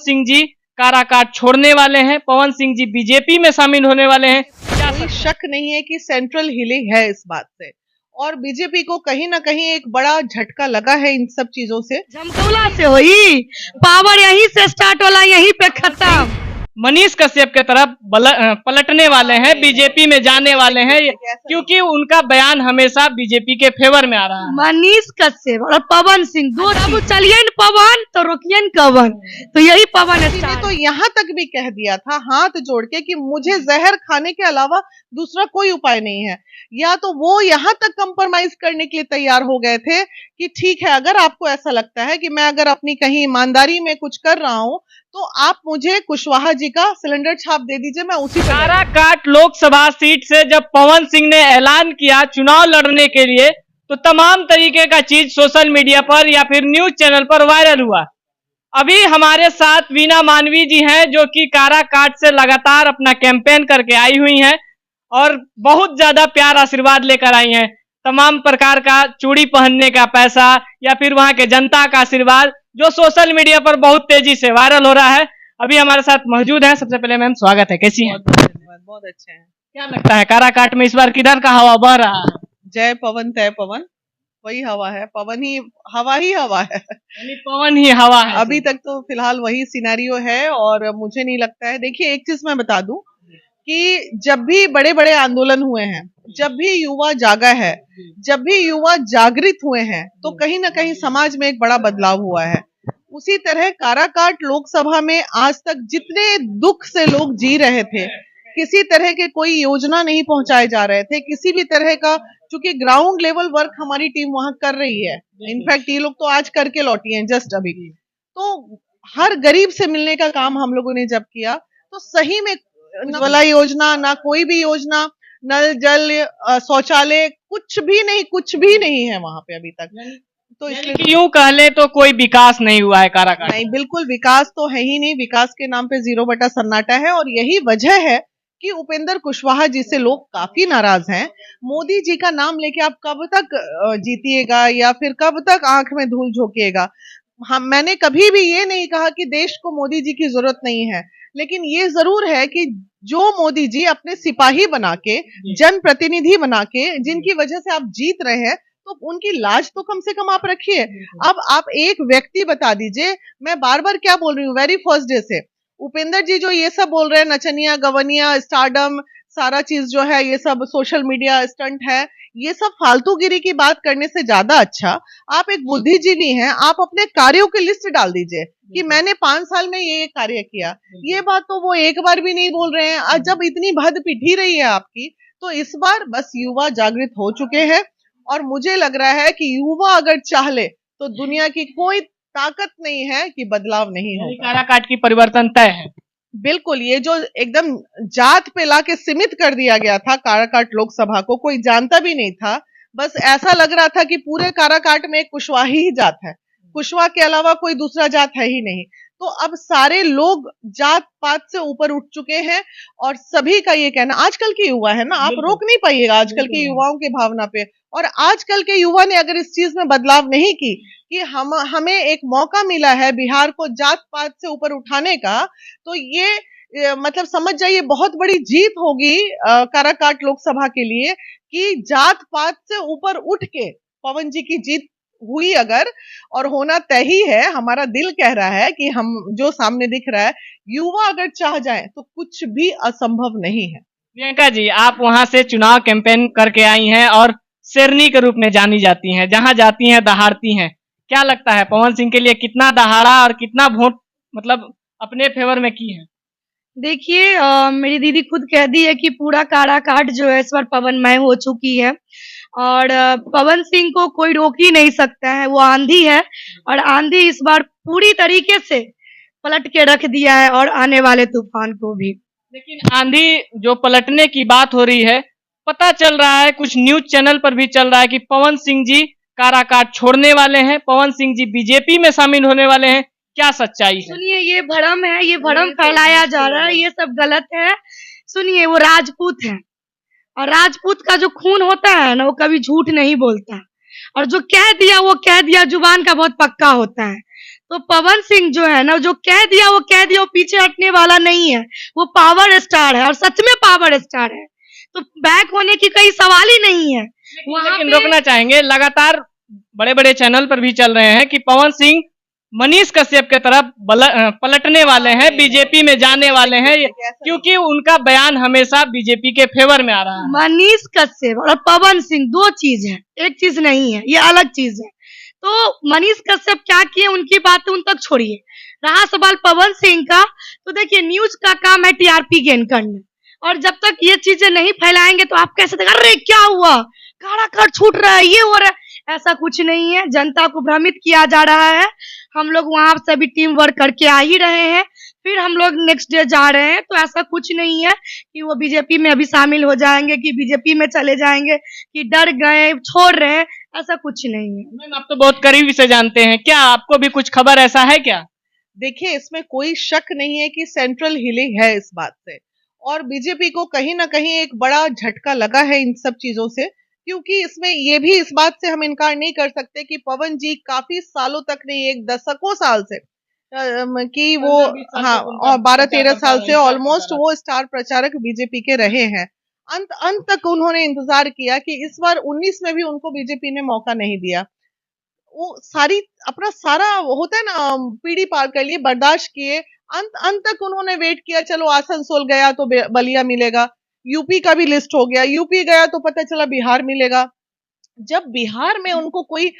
सिंह जी काराकाट छोड़ने वाले हैं, पवन सिंह जी बीजेपी में शामिल होने वाले हैं। क्या कोई शक नहीं है कि सेंट्रल हिलिंग है इस बात से, और बीजेपी को कहीं ना कहीं एक बड़ा झटका लगा है इन सब चीजों से। झमकौला से हुई पावर, यहीं से स्टार्ट होला, यहीं पे खत्म। मनीष कश्यप के तरफ पलटने वाले हैं, बीजेपी में जाने वाले हैं, क्योंकि उनका बयान हमेशा बीजेपी के फेवर में आ रहा है। मनीष कश्यप और पवन सिंह दो, अब चलिए न पवन तो रोकिए न कवन, तो यही पवन ने तो यहाँ तक भी कह दिया था हाथ जोड़ के कि मुझे जहर खाने के अलावा दूसरा कोई उपाय नहीं है। या तो वो यहाँ तक कंप्रोमाइज करने के लिए तैयार हो गए थे कि ठीक है, अगर आपको ऐसा लगता है कि मैं अगर अपनी कहीं ईमानदारी में कुछ कर रहा हूँ तो आप मुझे कुशवाहा जी का सिलेंडर छाप दे दीजिए, मैं उसी काराकाट लोकसभा सीट से जब पवन सिंह ने ऐलान किया चुनाव लड़ने के लिए, तो तमाम तरीके का चीज सोशल मीडिया पर या फिर न्यूज चैनल पर वायरल हुआ। अभी हमारे साथ वीना मानवी जी हैं, जो कि काराकाट से लगातार अपना कैंपेन करके आई हुई हैं और बहुत ज्यादा प्यार आशीर्वाद लेकर आई हैं। तमाम प्रकार का चूड़ी पहनने का पैसा या फिर वहां के जनता का आशीर्वाद, जो सोशल मीडिया पर बहुत तेजी से वायरल हो रहा है। अभी हमारे साथ मौजूद है। सबसे पहले मैम स्वागत है, कैसी हैं? बहुत अच्छे हैं। क्या लगता है काराकाट में इस बार किधर का हवा बह रहा है? जय पवन तय पवन, वही हवा है, पवन ही हवा है, यानी पवन ही हवा है। अभी तक तो फिलहाल वही सिनेरियो है। और मुझे नहीं लगता है, देखिए एक चीज मैं बता दूं कि जब भी बड़े बड़े आंदोलन हुए हैं, जब भी युवा जागा है, जब भी युवा जागृत हुए हैं, तो कहीं ना कहीं समाज में एक बड़ा बदलाव हुआ है। उसी तरह काराकाट लोकसभा में आज तक जितने दुख से लोग जी रहे थे, किसी तरह के कोई योजना नहीं पहुंचाए जा रहे थे, किसी भी तरह का, चूंकि ग्राउंड लेवल वर्क हमारी टीम वहां कर रही है। इनफैक्ट ये लोग तो आज करके लौटी हैं जस्ट अभी। तो हर गरीब से मिलने का काम हम लोगों ने जब किया, तो सही में उज्ज्वला योजना, ना कोई भी योजना, नल जल शौचालय, कुछ भी नहीं है वहां पे अभी तक। तो इसलिए यूं कह ले तो कोई विकास नहीं हुआ है काराकाट। नहीं, बिल्कुल विकास तो है ही नहीं। विकास के नाम पे 0 सन्नाटा है, और यही वजह है कि उपेंद्र कुशवाहा जी से लोग काफी नाराज हैं। मोदी जी का नाम लेके आप कब तक जीतिएगा, या फिर कब तक आंख में धूल झोंकिएगा? मैंने कभी भी ये नहीं कहा कि देश को मोदी जी की जरूरत नहीं है, लेकिन ये जरूर है कि जो मोदी जी अपने सिपाही बना के, जनप्रतिनिधि बना के, जिनकी वजह से आप जीत रहे हैं, तो उनकी लाज तो कम से कम आप रखिए। अब आप एक व्यक्ति बता दीजिए, मैं बार बार क्या बोल रही हूँ, वेरी फर्स्ट डे से उपेंद्र जी जो ये सब बोल रहे हैं, नचनिया गवनिया स्टारडम सारा चीज जो है, ये सब सोशल मीडिया स्टंट है, ये सब फालतूगिरी की बात करने से ज्यादा अच्छा आप एक बुद्धिजीवी हैं, आप अपने कार्यों की लिस्ट डाल दीजिए कि मैंने 5 साल में ये कार्य किया। ये बात तो वो एक बार भी नहीं बोल रहे हैं। जब इतनी भद पिटी रही है आपकी, तो इस बार बस युवा जागृत हो चुके हैं, और मुझे लग रहा है कि युवा अगर चाह ले तो दुनिया की कोई ताकत नहीं है कि बदलाव नहीं हो। काराकाट की परिवर्तन तय है। बिल्कुल, ये जो एकदम जात पे लाके सीमित कर दिया गया था काराकाट लोकसभा को, कोई जानता भी नहीं था। बस ऐसा लग रहा था कि पूरे काराकाट में कुशवाहा ही जात है, कुशवाहा के अलावा कोई दूसरा जात है ही नहीं। तो अब सारे लोग जात पात से ऊपर उठ चुके हैं, और सभी का ये कहना, आजकल के युवा है ना, आप रोक नहीं पाइएगा आजकल के युवाओं के भावना पे। और आजकल के युवा ने अगर इस चीज में बदलाव नहीं की कि हमें एक मौका मिला है बिहार को जात पात से ऊपर उठाने का, तो ये मतलब समझ जाइए बहुत बड़ी जीत होगी काराकाट लोकसभा के लिए, कि जात पात से ऊपर उठ के पवन जी की जीत हुई अगर, और होना तय ही है। हमारा दिल कह रहा है कि हम जो सामने दिख रहा है, युवा अगर चाह जाए तो कुछ भी असंभव नहीं है। प्रियंका जी, आप वहां से चुनाव कैंपेन करके आई हैं और शेरनी के रूप में जानी जाती हैं, जहां जाती हैं दहाड़ती हैं। क्या लगता है पवन सिंह के लिए कितना दहाड़ा और कितना वोट मतलब अपने फेवर में की है? देखिए, मेरी दीदी खुद कह दी है कि पूरा काराकाट जो है इस बार पवनमय हो चुकी है, और पवन सिंह को कोई रोक ही नहीं सकता है। वो आंधी है, और आंधी इस बार पूरी तरीके से पलट के रख दिया है, और आने वाले तूफान को भी। लेकिन आंधी जो पलटने की बात हो रही है, पता चल रहा है, कुछ न्यूज चैनल पर भी चल रहा है कि पवन सिंह जी काराकाट छोड़ने वाले हैं, पवन सिंह जी बीजेपी में शामिल होने वाले हैं। क्या सच्चाई है? सुनिए, ये भ्रम है, ये भ्रम फैलाया जा रहा है, ये सब गलत है। सुनिए, वो राजपूत है, और राजपूत का जो खून होता है ना, वो कभी झूठ नहीं बोलता, और जो कह दिया वो कह दिया, जुबान का बहुत पक्का होता है। तो पवन सिंह जो है ना, जो कह दिया वो कह दिया, वो पीछे हटने वाला नहीं है। वो पावर स्टार है और सच में पावर स्टार है, तो बैक होने की कोई सवाल ही नहीं है। लेकिन रोकना चाहेंगे, लगातार बड़े बड़े चैनल पर भी चल रहे हैं कि पवन सिंह मनीष कश्यप के तरफ पलटने वाले हैं, बीजेपी में जाने वाले हैं, क्योंकि उनका बयान हमेशा बीजेपी के फेवर में आ रहा है। मनीष कश्यप और पवन सिंह दो चीज है, एक चीज नहीं है, ये अलग चीज है। तो मनीष कश्यप क्या किए उनकी बातें उन तक छोड़िए। रहा सवाल पवन सिंह का, तो देखिए न्यूज का काम है टीआरपी गेन करना, और जब तक ये चीजें नहीं फैलाएंगे तो आप कैसे देखें, अरे क्या हुआ, काड़ा काट छूट रहा है, ये हो रहा है। ऐसा कुछ नहीं है, जनता को भ्रमित किया जा रहा है। हम लोग वहां सभी टीम वर्क करके आ ही रहे हैं, फिर हम लोग नेक्स्ट डे जा रहे हैं। तो ऐसा कुछ नहीं है कि वो बीजेपी में अभी शामिल हो जाएंगे, कि बीजेपी में चले जाएंगे, कि डर गए छोड़ रहे हैं, ऐसा कुछ नहीं है। मैम, आप तो बहुत करीब से जानते हैं, क्या आपको भी कुछ खबर ऐसा है क्या? देखिए, इसमें कोई शक नहीं है कि सेंट्रल हिली है इस बात से, और बीजेपी को कहीं ना कहीं एक बड़ा झटका लगा है इन सब चीजों से, क्योंकि इसमें ये भी इस बात से हम इनकार नहीं कर सकते कि पवन जी काफी सालों तक नहीं, एक दशकों साल से कि वो, हाँ, और 12-13 साल से ऑलमोस्ट वो स्टार प्रचारक बीजेपी के रहे हैं। अंत तक उन्होंने इंतजार किया कि इस बार 19 में भी उनको बीजेपी ने मौका नहीं दिया। वो सारी अपना सारा होता है ना, पीढ़ी पार कर लिए, बर्दाश्त किए, अंत तक उन्होंने वेट किया। चलो आसनसोल गया तो बलिया मिलेगा, यूपी का भी लिस्ट हो गया, यूपी गया तो पता चला बिहार मिलेगा। जब बिहार में उनको कोई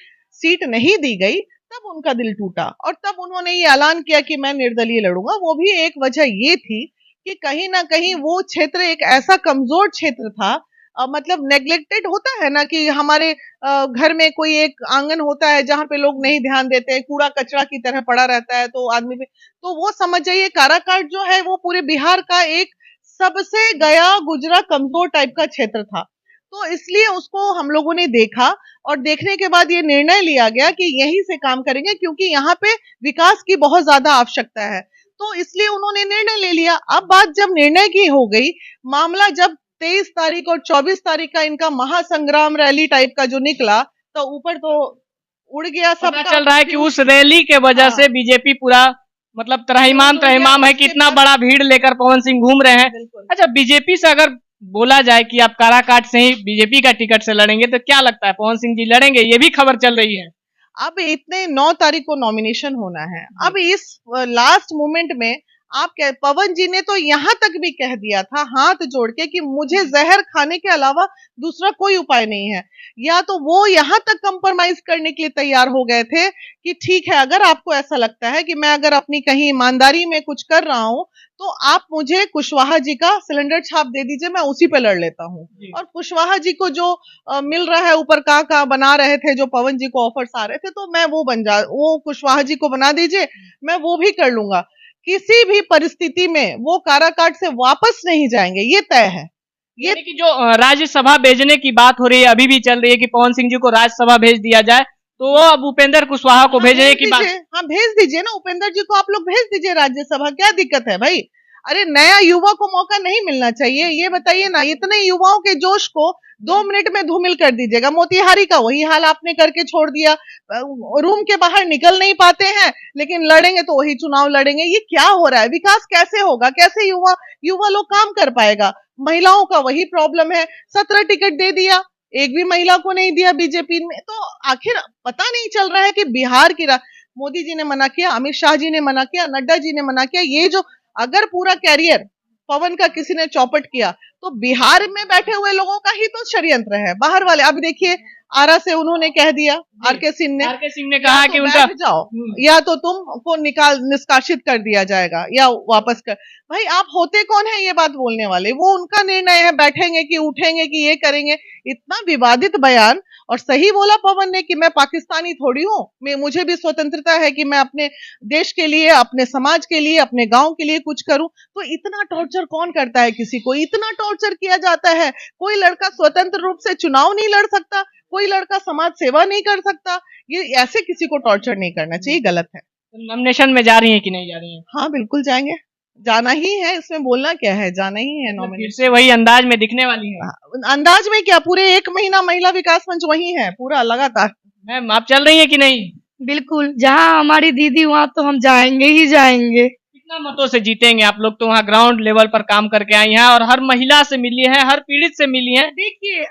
सीट नहीं दी गई तब उनका दिल टूटा, और तब उन्होंने ये ऐलान किया कि मैं निर्दलीय लड़ूंगा। वो भी एक वजह ये थी कि कहीं ना कहीं वो क्षेत्र एक ऐसा कमजोर क्षेत्र था, मतलब नेग्लेक्टेड होता है ना कि हमारे घर में कोई एक आंगन होता है जहां पे लोग नहीं ध्यान देते, कूड़ा कचरा की तरह पड़ा रहता है, तो आदमी पे, तो वो समझ जाइए काराकाट जो है वो पूरे बिहार का एक सबसे गया गुजरा कमजोर टाइप का क्षेत्र था। तो इसलिए उसको हम लोगों ने देखा, और देखने के बाद ये निर्णय लिया गया कि यहीं से काम करेंगे, क्योंकि यहाँ पे विकास की बहुत ज्यादा आवश्यकता है। तो इसलिए उन्होंने निर्णय ले लिया। अब बात जब निर्णय की हो गई, मामला जब 23 तारीख और 24 तारीख का इनका महासंग्राम रैली टाइप का जो निकला, तो ऊपर तो उड़ गया सब। पता चल रहा है कि उस रैली के वजह से बीजेपी पूरा मतलब त्रहिमाम है कि इतना बड़ा भीड़ लेकर पवन सिंह घूम रहे हैं। अच्छा, बीजेपी से अगर बोला जाए कि आप काराकाट से ही बीजेपी का टिकट से लड़ेंगे, तो क्या लगता है पवन सिंह जी लड़ेंगे? ये भी खबर चल रही है। अब इतने 9 तारीख को नॉमिनेशन होना है, अब इस लास्ट मोमेंट में आप पवन जी ने तो यहाँ तक भी कह दिया था हाथ जोड़ के कि मुझे जहर खाने के अलावा दूसरा कोई उपाय नहीं है। या तो वो यहाँ तक कंप्रोमाइज करने के लिए तैयार हो गए थे कि ठीक है, अगर आपको ऐसा लगता है कि मैं अगर अपनी कहीं ईमानदारी में कुछ कर रहा हूँ तो आप मुझे कुशवाहा जी का सिलेंडर छाप दे दीजिए, मैं उसी पे लड़ लेता हूँ। और कुशवाहा जी को जो मिल रहा है, ऊपर का बना रहे थे, जो पवन जी को ऑफर्स आ रहे थे, तो मैं वो कुशवाहा जी को बना दीजिए, मैं वो भी कर लूंगा। किसी भी परिस्थिति में वो काराकाट से वापस नहीं जाएंगे, ये तय है। ये कि जो राज्यसभा भेजने की बात हो रही है, अभी भी चल रही है कि पवन सिंह जी को राज्यसभा भेज दिया जाए, तो वो अब उपेंद्र कुशवाहा को भेजने की बात। हाँ, भेज दीजिए ना, उपेंद्र जी को आप लोग भेज दीजिए राज्यसभा, क्या दिक्कत है भाई? अरे नया युवा को मौका नहीं मिलना चाहिए? ये बताइए ना, इतने युवाओं के जोश को 2 मिनट में धूमिल कर दीजिएगा। मोतिहारी का वही हाल आपने करके छोड़ दिया, रूम के बाहर निकल नहीं पाते हैं, लेकिन लड़ेंगे तो वही चुनाव लड़ेंगे। ये क्या हो रहा है? विकास कैसे होगा? कैसे युवा लोग काम कर पाएगा? महिलाओं का वही प्रॉब्लम है, 17 टिकट दे दिया, एक भी महिला को नहीं दिया बीजेपी में। तो आखिर पता नहीं चल रहा है कि बिहार की मोदी जी ने मना किया, अमित शाह जी ने मना किया, नड्डा जी ने मना किया। ये जो अगर पूरा कैरियर पवन का किसी ने चौपट किया, तो बिहार में बैठे हुए लोगों का ही तो षड्यंत्र है। बाहर वाले, अब देखिए आरा से उन्होंने कह दिया, आरके सिंह ने कहा कि उनका जाओ, या तो तुमको निष्कासित कर दिया जाएगा या वापस कर। भाई आप होते कौन है ये बात बोलने वाले? वो उनका निर्णय है, बैठेंगे कि उठेंगे कि ये करेंगे। इतना विवादित बयान, और सही बोला पवन ने कि मैं पाकिस्तानी थोड़ी हूँ, मुझे भी स्वतंत्रता है कि मैं अपने देश के लिए, अपने समाज के लिए, अपने गांव के लिए कुछ करूं। तो इतना टॉर्चर कौन करता है? किसी को इतना टॉर्चर किया जाता है? कोई लड़का स्वतंत्र रूप से चुनाव नहीं लड़ सकता, कोई लड़का समाज सेवा नहीं कर सकता। ये ऐसे किसी को टॉर्चर नहीं करना चाहिए, गलत है। नॉमिनेशन में जा रही है कि नहीं जा रही है? हाँ, बिल्कुल जाएंगे, जाना ही है, इसमें बोलना क्या है, जाना ही है। फिर से वही अंदाज में दिखने वाली है? अंदाज में क्या, पूरे 1 महीना महिला विकास मंच वही है, पूरा लगातार। मैम, आप चल रही है कि नहीं? बिल्कुल, जहाँ हमारी दीदी वहाँ तो हम जाएंगे ही जाएंगे। कितना मतों से जीतेंगे आप लोग? तो वहाँ ग्राउंड लेवल पर काम करके आई हैं और हर महिला से मिली हैं, हर पीड़ित से मिली हैं। देखिए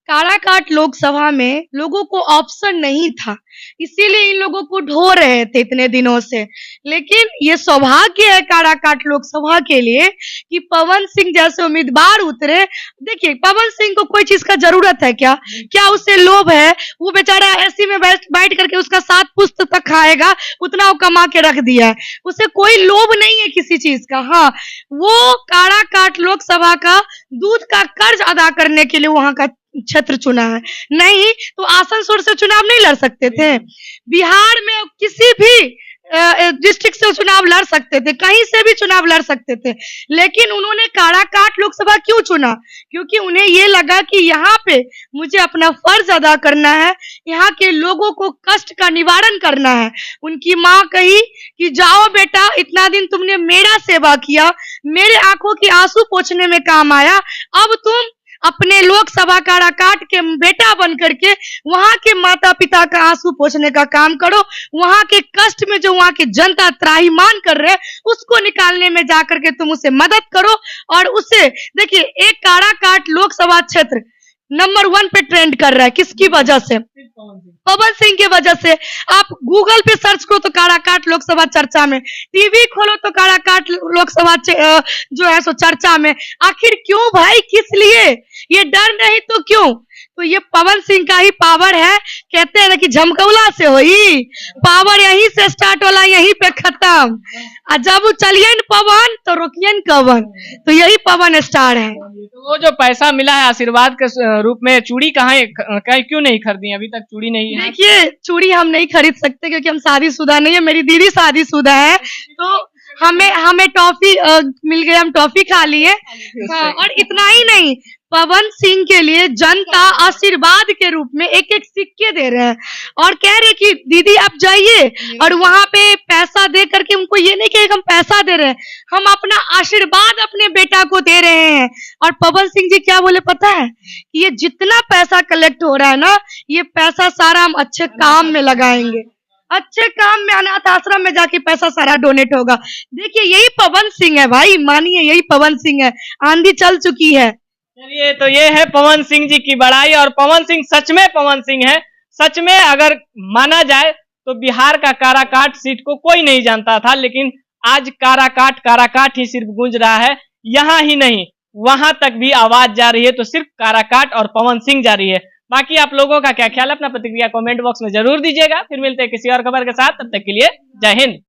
काराकाट लोकसभा में लोगों को ऑप्शन नहीं था, इसीलिए इन लोगों को ढो रहे थे इतने दिनों से। लेकिन ये सौभाग्य है काराकाट लोकसभा के लिए कि पवन सिंह जैसे उम्मीदवार उतरे। देखिए पवन सिंह को कोई चीज का जरूरत है क्या? क्या उसे लोभ है? वो बेचारा एसी में बैठ करके उसका 7 पुस्त तक खाएगा, उतना वो कमा के रख दिया है। उसे कोई लोभ नहीं है किसी चीज का। हाँ, वो काराकाट लोकसभा का दूध का कर्ज अदा करने के लिए वहां का क्षेत्र चुना है। नहीं तो आसनसोल से चुनाव नहीं लड़ सकते थे? बिहार में किसी भी डिस्ट्रिक्ट से चुनाव लड़ सकते थे, कहीं से भी चुनाव लड़ सकते थे, लेकिन उन्होंने काराकाट लोकसभा क्यों चुना? क्योंकि उन्हें ये लगा कि यहाँ पे मुझे अपना फर्ज अदा करना है, यहाँ के लोगों को कष्ट का निवारण करना है। उनकी माँ कही कि जाओ बेटा, इतना दिन तुमने मेरा सेवा किया, मेरे आंखों की आंसू पोंछने में काम आया, अब तुम अपने लोकसभा काराकाट के बेटा बन करके वहां के माता पिता का आंसू पोंछने का काम करो। वहां के कष्ट में जो वहां की जनता त्राहिमाम कर रहे, उसको निकालने में जाकर के तुम उसे मदद करो। और उसे देखिए, एक काराकाट लोकसभा क्षेत्र नंबर 1 पे ट्रेंड कर रहा है, किसकी वजह से? पवन सिंह की वजह से। आप गूगल पे सर्च करो तो काराकाट लोकसभा चर्चा में, टीवी खोलो तो काराकाट लोकसभा जो है सो चर्चा में। आखिर क्यों भाई, किस लिए? ये डर नहीं तो क्यों? तो ये पवन सिंह का ही पावर है। कहते हैं ना कि झमकौला से होई, पावर यहीं से स्टार्ट होला, यहीं पे खत्म। और जब चलिए पवन तो रोकिए कवन, तो यही पवन स्टार है। तो वो जो पैसा मिला है आशीर्वाद के रूप में, चूड़ी कहाँ क्यों नहीं खरीदी? अभी तक चूड़ी नहीं है। देखिए चूड़ी हम नहीं खरीद सकते क्योंकि हम शादीशुदा नहीं है, मेरी दीदी शादीशुदा है, तो हमें टॉफी मिल गई, हम टॉफी खा लिए। हाँ, और इतना ही नहीं, पवन सिंह के लिए जनता आशीर्वाद के रूप में एक एक सिक्के दे रहे हैं और कह रहे कि दीदी आप जाइए, और वहां पे पैसा दे करके उनको ये नहीं कि हम पैसा दे रहे हैं, हम अपना आशीर्वाद अपने बेटा को दे रहे हैं। और पवन सिंह जी क्या बोले पता है? कि ये जितना पैसा कलेक्ट हो रहा है ना, ये पैसा सारा हम अच्छे काम में लगाएंगे, अच्छे काम में, अनाथ आश्रम में जाके पैसा सारा डोनेट होगा। देखिए यही पवन सिंह है भाई, मानिए यही पवन सिंह है। आंधी चल चुकी है। चलिए, तो ये है पवन सिंह जी की बड़ाई। और पवन सिंह सच में पवन सिंह है। सच में अगर माना जाए तो बिहार का काराकाट सीट को कोई नहीं जानता था, लेकिन आज काराकाट ही सिर्फ गूंज रहा है। यहाँ ही नहीं, वहां तक भी आवाज जा रही है, तो सिर्फ काराकाट और पवन सिंह जा रही है। बाकी आप लोगों का क्या ख्याल है? अपना प्रतिक्रिया कमेंट बॉक्स में जरूर दीजिएगा। फिर मिलते हैं किसी और खबर के साथ, तब तक के लिए जय हिंद।